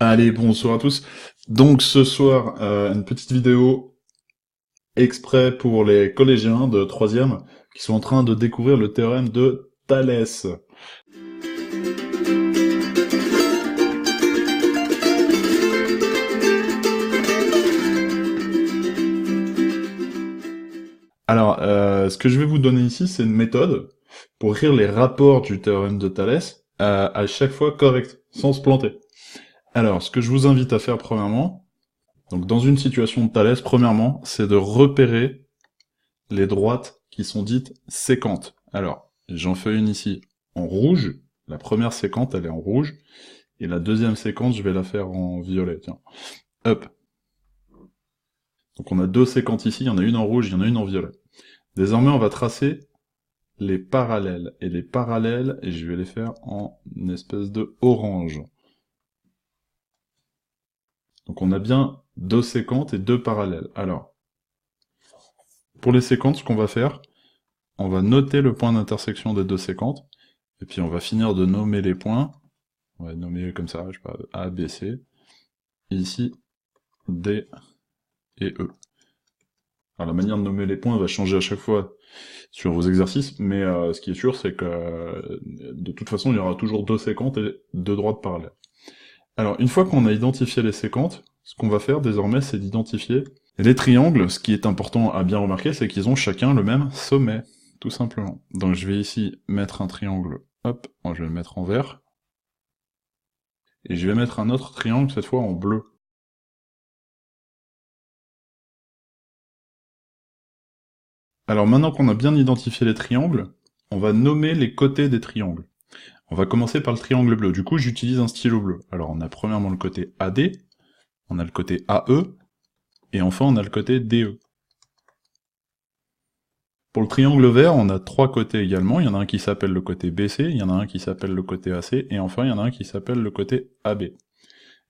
Allez, bonsoir à tous. Donc ce soir, une petite vidéo exprès pour les collégiens de troisième qui sont en train de découvrir le théorème de Thalès. Alors, ce que je vais vous donner ici, c'est une méthode pour écrire les rapports du théorème de Thalès à chaque fois correct, sans se planter. Alors, ce que je vous invite à faire premièrement, donc dans une situation de Thalès, premièrement, c'est de repérer les droites qui sont dites séquentes. Alors, j'en fais une ici en rouge. La première séquente, elle est en rouge. Et la deuxième séquence, je vais la faire en violet. Tiens. Hop. Donc on a deux séquences ici, il y en a une en rouge, il y en a une en violet. Désormais, on va tracer les parallèles. Et les parallèles, et je vais les faire en une espèce de orange. Donc on a bien deux séquentes et deux parallèles. Alors, pour les séquentes, ce qu'on va faire, on va noter le point d'intersection des deux séquentes, et puis on va finir de nommer les points. On va nommer comme ça, je sais pas, A, B, C. Et ici, D et E. Alors la manière de nommer les points va changer à chaque fois sur vos exercices, mais ce qui est sûr, c'est que de toute façon, il y aura toujours deux séquentes et deux droites parallèles. Alors, une fois qu'on a identifié les séquentes, ce qu'on va faire désormais, c'est d'identifier les triangles. Ce qui est important à bien remarquer, c'est qu'ils ont chacun le même sommet, tout simplement. Donc je vais ici mettre un triangle, hop, moi je vais le mettre en vert, et je vais mettre un autre triangle, cette fois en bleu. Alors maintenant qu'on a bien identifié les triangles, on va nommer les côtés des triangles. On va commencer par le triangle bleu. Du coup, j'utilise un stylo bleu. Alors on a premièrement le côté AD, on a le côté AE, et enfin on a le côté DE. Pour le triangle vert, on a trois côtés également. Il y en a un qui s'appelle le côté BC, il y en a un qui s'appelle le côté AC, et enfin il y en a un qui s'appelle le côté AB.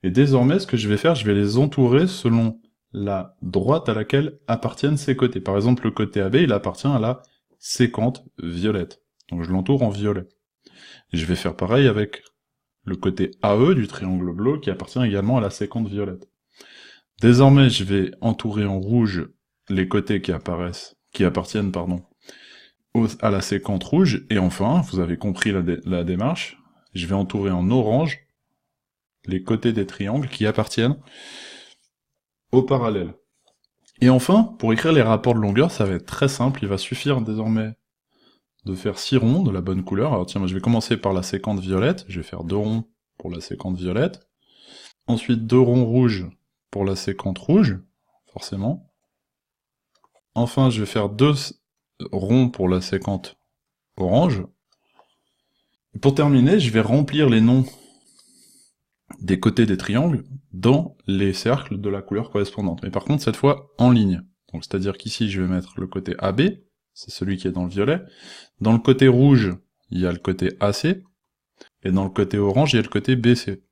Et désormais, ce que je vais faire, je vais les entourer selon la droite à laquelle appartiennent ces côtés. Par exemple, le côté AB, il appartient à la séquente violette. Donc je l'entoure en violet. Et je vais faire pareil avec le côté AE du triangle bleu, qui appartient également à la séquente violette. Désormais, je vais entourer en rouge les côtés qui appartiennent, à la séquence rouge, et enfin, vous avez compris la démarche, je vais entourer en orange les côtés des triangles qui appartiennent au parallèle. Et enfin, pour écrire les rapports de longueur, ça va être très simple, il va suffire désormais de faire 6 ronds de la bonne couleur. Alors tiens, moi je vais commencer par la séquence violette, je vais faire 2 ronds pour la séquence violette, ensuite 2 ronds rouges pour la séquence rouge, forcément. Enfin, je vais faire 2 ronds pour la séquence orange. Et pour terminer, je vais remplir les noms des côtés des triangles dans les cercles de la couleur correspondante. Mais par contre, cette fois, en ligne. Donc c'est-à-dire qu'ici, je vais mettre le côté AB, c'est celui qui est dans le violet. Dans le côté rouge, il y a le côté AC, et dans le côté orange, il y a le côté BC.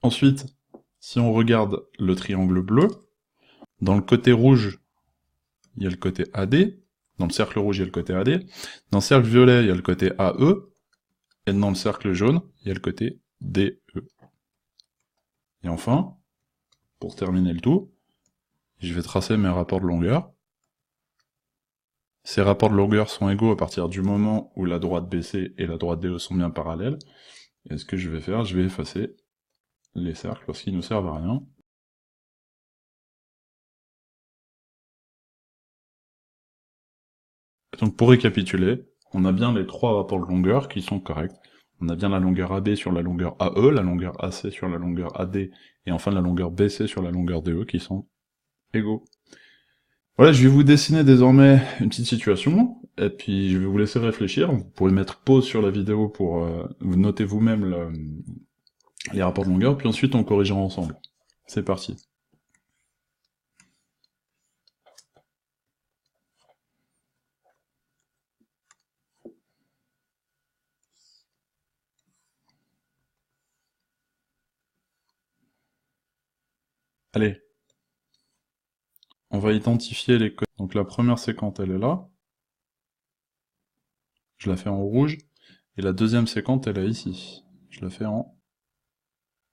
Ensuite, si on regarde le triangle bleu, dans le côté rouge, il y a le côté AD, dans le cercle rouge, il y a le côté AD, dans le cercle violet, il y a le côté AE, et dans le cercle jaune, il y a le côté DE. Et enfin, pour terminer le tout, je vais tracer mes rapports de longueur. Ces rapports de longueur sont égaux à partir du moment où la droite BC et la droite DE sont bien parallèles. Et ce que je vais faire, je vais effacer les cercles parce qu'ils ne servent à rien. Donc pour récapituler, on a bien les trois rapports de longueur qui sont corrects. On a bien la longueur AB sur la longueur AE, la longueur AC sur la longueur AD, et enfin la longueur BC sur la longueur DE qui sont égaux. Voilà, je vais vous dessiner désormais une petite situation, et puis je vais vous laisser réfléchir. Vous pouvez mettre pause sur la vidéo pour vous noter vous-même les rapports de longueur, puis ensuite on corrigera ensemble. C'est parti. Allez, on va identifier les codes. Donc la première séquence, elle est là. Je la fais en rouge. Et la deuxième séquence, elle est ici. Je la fais en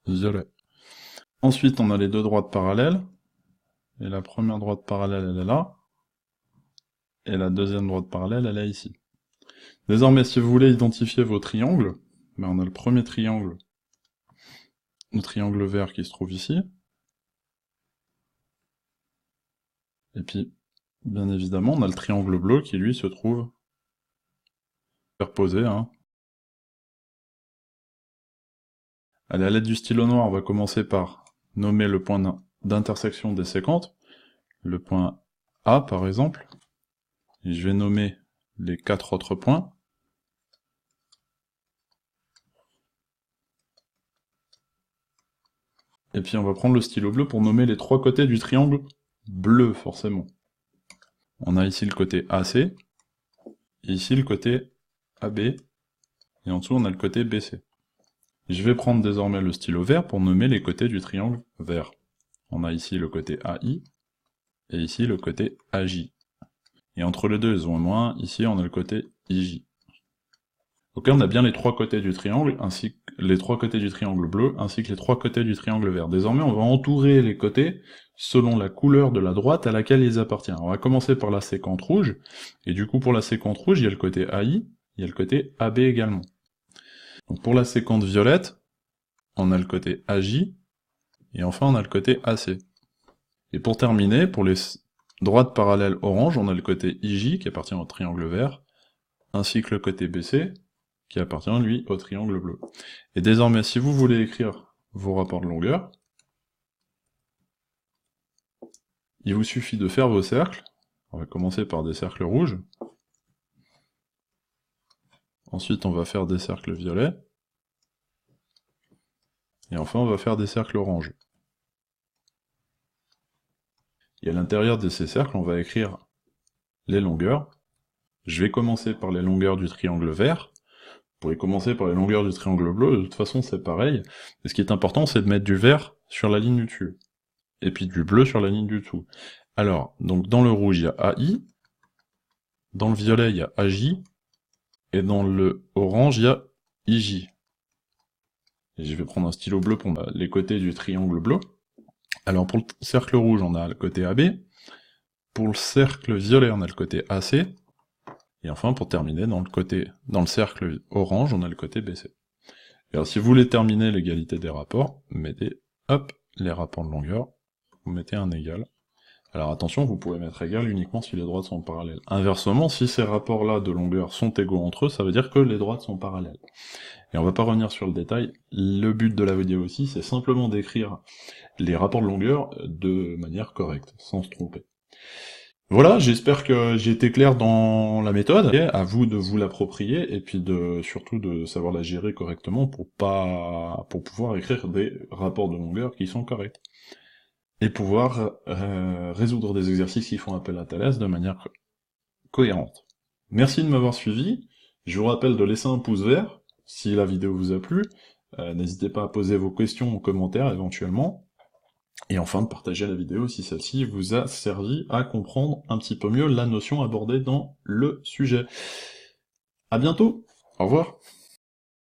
violet. Ensuite, on a les deux droites parallèles, et la première droite parallèle, elle est là, et la deuxième droite parallèle, elle est ici. Désormais, si vous voulez identifier vos triangles, ben on a le premier triangle, le triangle vert qui se trouve ici, et puis, bien évidemment, on a le triangle bleu qui, lui, se trouve superposé, hein. Allez, à l'aide du stylo noir, on va commencer par nommer le point d'intersection des séquentes, le point A par exemple, et je vais nommer les 4 autres points. Et puis on va prendre le stylo bleu pour nommer les 3 côtés du triangle bleu, forcément. On a ici le côté AC, et ici le côté AB, et en dessous on a le côté BC. Je vais prendre désormais le stylo vert pour nommer les côtés du triangle vert. On a ici le côté AI, et ici le côté AJ. Et entre les deux, ils ont un moins, ici on a le côté IJ. Ok, on a bien les 3 côtés du triangle, ainsi que les 3 côtés du triangle bleu, ainsi que les 3 côtés du triangle vert. Désormais, on va entourer les côtés selon la couleur de la droite à laquelle ils appartiennent. On va commencer par la séquente rouge, et du coup pour la séquente rouge, il y a le côté AI, il y a le côté AB également. Donc pour la séquente violette, on a le côté AJ, et enfin on a le côté AC. Et pour terminer, pour les droites parallèles orange, on a le côté IJ qui appartient au triangle vert, ainsi que le côté BC, qui appartient, lui, au triangle bleu. Et désormais, si vous voulez écrire vos rapports de longueur, il vous suffit de faire vos cercles. On va commencer par des cercles rouges. Ensuite, on va faire des cercles violets. Et enfin, on va faire des cercles orange. Et à l'intérieur de ces cercles, on va écrire les longueurs. Je vais commencer par les longueurs du triangle vert. Vous pourrez commencer par les longueurs du triangle bleu, de toute façon c'est pareil. Et ce qui est important, c'est de mettre du vert sur la ligne du dessus. Et puis du bleu sur la ligne du dessous. Alors, donc dans le rouge, il y a AI, dans le violet, il y a AJ, et dans le orange, il y a IJ. Et je vais prendre un stylo bleu pour les côtés du triangle bleu. Alors pour le cercle rouge, on a le côté AB, pour le cercle violet, on a le côté AC, et enfin, pour terminer, dans le cercle orange, on a le côté BC. Et alors si vous voulez terminer l'égalité des rapports, mettez, hop, les rapports de longueur, vous mettez un égal. Alors attention, vous pouvez mettre égal uniquement si les droites sont parallèles. Inversement, si ces rapports-là de longueur sont égaux entre eux, ça veut dire que les droites sont parallèles. Et on va pas revenir sur le détail, le but de la vidéo aussi, c'est simplement d'écrire les rapports de longueur de manière correcte, sans se tromper. Voilà, j'espère que j'ai été clair dans la méthode, et à vous de vous l'approprier, et puis surtout de savoir la gérer correctement pour pouvoir écrire des rapports de longueur qui sont corrects. Et pouvoir résoudre des exercices qui font appel à Thalès de manière cohérente. Merci de m'avoir suivi, je vous rappelle de laisser un pouce vert, si la vidéo vous a plu, n'hésitez pas à poser vos questions en commentaire éventuellement, et enfin de partager la vidéo si celle-ci vous a servi à comprendre un petit peu mieux la notion abordée dans le sujet. À bientôt, au revoir.